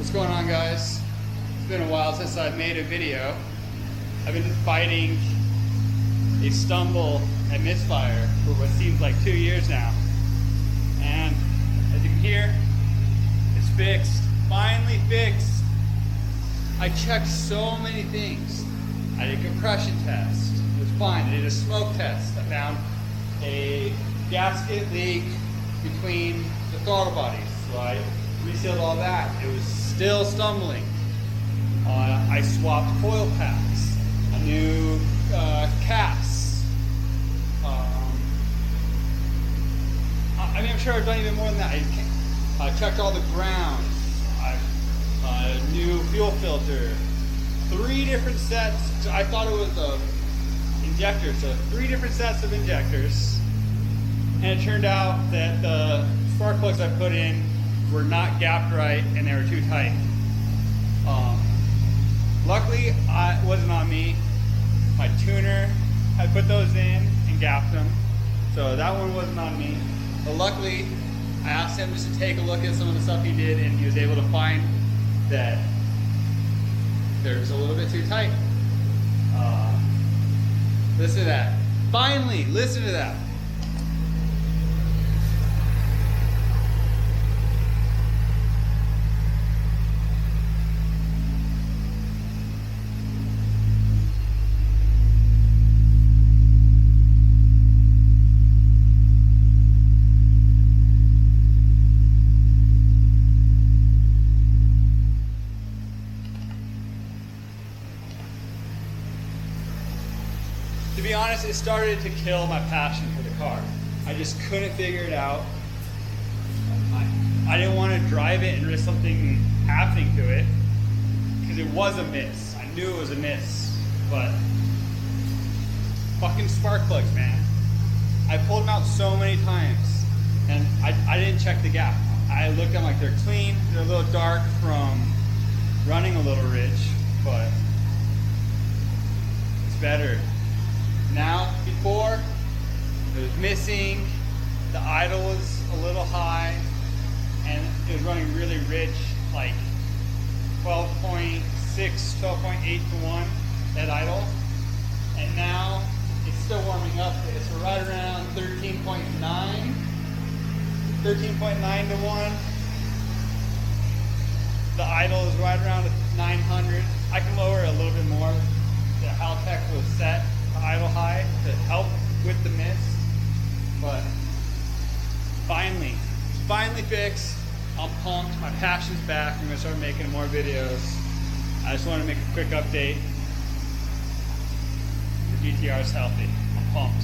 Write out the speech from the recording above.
What's going on, guys? It's been a while since I've made a video. I've been fighting a stumble and misfire for what seems like 2 years now. And as you can hear, it's fixed, finally fixed. I checked so many things. I did a compression test, it was fine. I did a smoke test. I found a gasket leak between the throttle bodies. So I resealed all that. It was still stumbling. I swapped coil packs, a new cast. I mean, I'm sure I've done even more than that. I checked all the grounds. New fuel filter. 3 different sets. I thought it was a injector, so 3 different sets of injectors. And it turned out that the spark plugs I put in were not gapped right and they were too tight. Luckily, it wasn't on me. My tuner had put those in and gapped them, so that one wasn't on me. But luckily, I asked him just to take a look at some of the stuff he did, and he was able to find that there's a little bit too tight. Listen to that. Finally, listen to that. To be honest, it started to kill my passion for the car. I just couldn't figure it out. I didn't want to drive it and risk something happening to it, because it was a miss. I knew it was a miss, but fucking spark plugs, man. I pulled them out so many times, and I didn't check the gap. I looked at them like they're clean. They're a little dark from running a little rich, but it's better. Now, before, it was missing, the idle was a little high, and it was running really rich, like 12.6, 12.8 to 1, that idle. And now, it's still warming up. It's right around 13.9 to 1. The idle is right around 900. I can lower it a little bit more. The Haltech was set idle high to help with the mist, but finally fixed. I'm pumped. My passion's back. I'm gonna start making more videos. I just want to make a quick update. The GT-R is healthy. I'm pumped.